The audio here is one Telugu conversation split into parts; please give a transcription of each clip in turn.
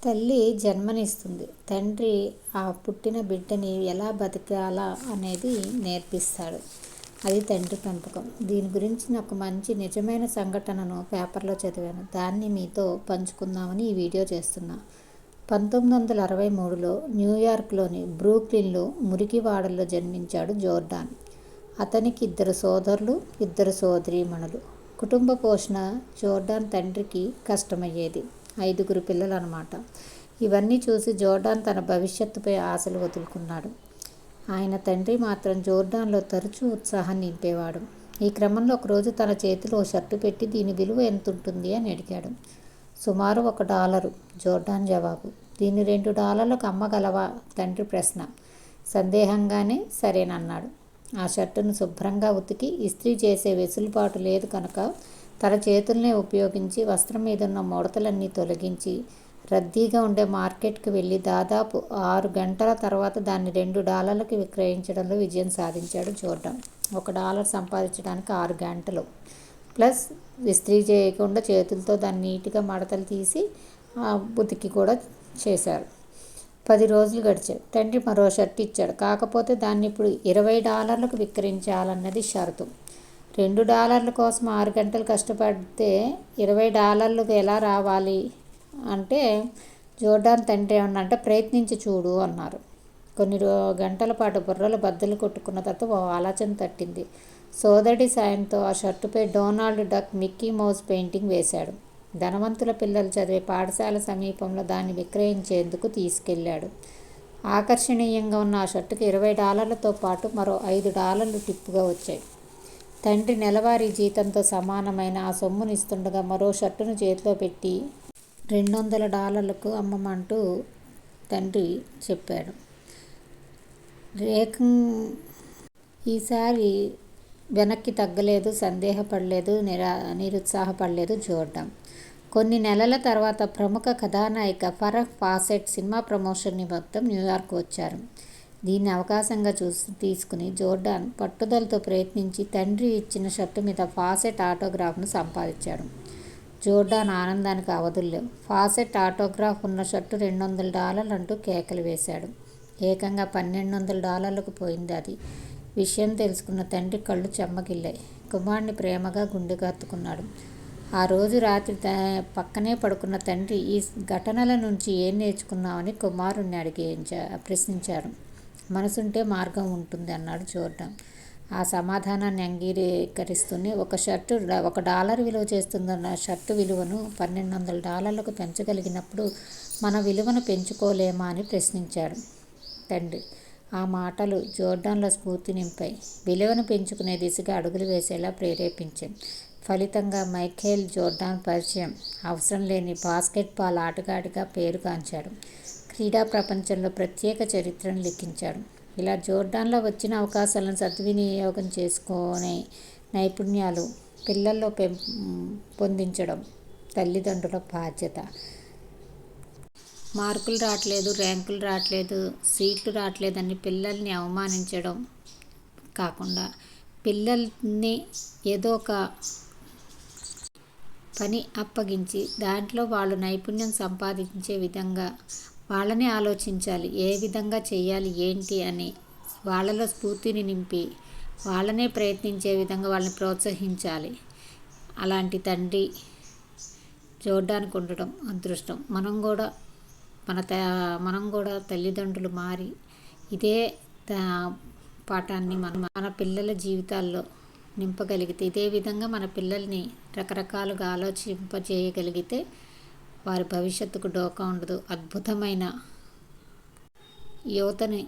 తల్లి జన్మనిస్తుంది. తండ్రి ఆ పుట్టిన బిడ్డని ఎలా బతకాలా అనేది నేర్పిస్తాడు. అది తండ్రి పెంపకం. దీని గురించి నాకు మంచి నిజమైన సంఘటనను పేపర్లో చదివాను. దాన్ని మీతో పంచుకుందామని ఈ వీడియో చేస్తున్నా. 1963లో న్యూయార్క్లోని బ్రూక్లిన్లో మురికివాడల్లో జన్మించాడు జోర్డాన్. అతనికి 2 సోదరులు, 2 సోదరీమణులు. కుటుంబ పోషణ జోర్డాన్ తండ్రికి కష్టమయ్యేది. 5 పిల్లలు అన్నమాట. ఇవన్నీ చూసి జోర్డాన్ తన భవిష్యత్తుపై ఆశలు వదులుకున్నాడు. ఆయన తండ్రి మాత్రం జోర్డాన్లో తరచూ ఉత్సాహాన్ని నింపేవాడు. ఈ క్రమంలో ఒకరోజు తన చేతిలో ఓ షర్టు పెట్టి దీని విలువ ఎంతుంటుంది అని అడిగాడు. సుమారు $1. జోర్డాన్ జవాబు. దీన్ని $2లకు అమ్మగలవా? తండ్రి ప్రశ్న. సందేహంగానే సరేనన్నాడు. ఆ షర్టును శుభ్రంగా ఉతికి ఇస్త్రీ చేసే వెసులుబాటు లేదు కనుక తన చేతుల్నే ఉపయోగించి వస్త్రం మీదున్న ముడతలన్నీ తొలగించి రద్దీగా ఉండే మార్కెట్కి వెళ్ళి దాదాపు 6 గంటల తర్వాత దాన్ని $2లకు విక్రయించడంలో విజయం సాధించాడు జోర్డాన్. $1 సంపాదించడానికి 6 గంటలు ప్లస్ ఇస్త్రీ చేయకుండా చేతులతో దాన్ని నీట్గా మడతలు తీసి ఉతికి కూడా చేశారు. 10 రోజులు గడిచాయి. తండ్రి మరో షర్ట్ ఇచ్చాడు. కాకపోతే దాన్ని ఇప్పుడు $20లకు విక్రయించాలన్నది షరతు. $2 కోసం 6 గంటలు కష్టపడితే $20 ఎలా రావాలి అంటే జోర్డాన్ తండ్రి ఏమన్నంటే ప్రయత్నించి చూడు అన్నారు. కొన్ని గంటల పాటు బుర్రలు బద్దలు కొట్టుకున్న తర్వాత ఓ ఆలోచన తట్టింది. సోదరుడి సాయంతో ఆ షర్టుపై Donald Duck, Mickey Mouse painting వేశాడు. ధనవంతుల పిల్లలు చదివే పాఠశాల సమీపంలో దాన్ని విక్రయించేందుకు తీసుకెళ్ళాడు. ఆకర్షణీయంగా ఉన్న ఆ షర్టుకి $20తో పాటు మరో $5 టిప్పుగా వచ్చాయి. తండ్రి నెలవారీ జీతంతో సమానమైన ఆ సొమ్మునిస్తుండగా మరో షర్టును చేతిలో పెట్టి $200లకు అమ్మమంటూ తండ్రి చెప్పాడు. ఈసారి వెనక్కి తగ్గలేదు, సందేహపడలేదు, నిరుత్సాహపడలేదు జోర్డాన్. కొన్ని నెలల తర్వాత ప్రముఖ కథానాయిక ఫరహ్ ఫాసెట్ సినిమా ప్రమోషన్ నిమిత్తం న్యూయార్క్ వచ్చారు. దీన్ని అవకాశంగా తీసుకుని జోర్డాన్ పట్టుదలతో ప్రయత్నించి తండ్రి ఇచ్చిన షర్టు మీద ఫాసెట్ ఆటోగ్రాఫ్ను సంపాదించాడు. జోర్డాన్ ఆనందానికి అవధుల్లేవు. ఫాసెట్ ఆటోగ్రాఫ్ ఉన్న షర్టు $200 అంటూ కేకలు వేశాడు. ఏకంగా $1,200లకు పోయింది అది. విషయం తెలుసుకున్న తండ్రి కళ్ళు చెమ్మగిల్లాయి. కుమారుడిని ప్రేమగా గుండెకు హత్తుకున్నాడు. ఆ రోజు రాత్రి పక్కనే పడుకున్న తండ్రి ఈ ఘటనల నుంచి ఏం నేర్చుకున్నామని కుమారుడిని ప్రశ్నించారు. మనసుంటే మార్గం ఉంటుంది అన్నాడు జోర్డాన్. ఆ సమాధానాన్ని అంగీకరిస్తూనే $1 విలువ చేస్తుందన్న షర్టు విలువను $1,200లకు పెంచగలిగినప్పుడు మన విలువను పెంచుకోలేమా అని ప్రశ్నించాడు తండ్రి. ఆ మాటలు జోర్డాన్లో స్ఫూర్తి నింపాయి. విలువను పెంచుకునే దిశగా అడుగులు వేసేలా ప్రేరేపించాయి. ఫలితంగా మైఖేల్ జోర్డాన్ పరిచయం. అవసరం లేని బాస్కెట్బాల్ ఆటగాడిగా పేరుగాంచాడు. క్రీడా ప్రపంచంలో ప్రత్యేక చరిత్రను లిఖించాడు. ఇలా జోర్డాన్లో వచ్చిన అవకాశాలను సద్వినియోగం చేసుకునే నైపుణ్యాలు పిల్లల్లో పొందించడం తల్లిదండ్రుల బాధ్యత. మార్కులు రావట్లేదు, ర్యాంకులు రావట్లేదు, సీట్లు రావట్లేదని పిల్లల్ని అవమానించడం కాకుండా పిల్లల్ని ఏదో ఒక పని అప్పగించి దాంట్లో వాళ్ళు నైపుణ్యం సంపాదించే విధంగా వాళ్ళని ఆలోచించాలి. ఏ విధంగా చేయాలి ఏంటి అని వాళ్ళలో స్ఫూర్తిని నింపి వాళ్ళనే ప్రయత్నించే విధంగా వాళ్ళని ప్రోత్సహించాలి. అలాంటి తండ్రి జోర్డాన్కు ఉండడం అదృష్టం. మనం కూడా తల్లిదండ్రులు మారి ఇదే పాఠాన్ని మన పిల్లల జీవితాల్లో నింపగలిగితే, ఇదే విధంగా మన పిల్లల్ని రకరకాలుగా ఆలోచింపజేయగలిగితే వారి భవిష్యత్తుకు డోకా ఉండదు. అద్భుతమైన యువతని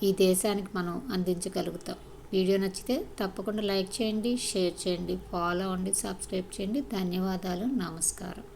ఈ దేశానికి మనం అందించగలుగుతాం. వీడియో నచ్చితే తప్పకుండా లైక్ చేయండి, షేర్ చేయండి, ఫాలో అవ్వండి, సబ్స్క్రైబ్ చేయండి. ధన్యవాదాలు. నమస్కారం.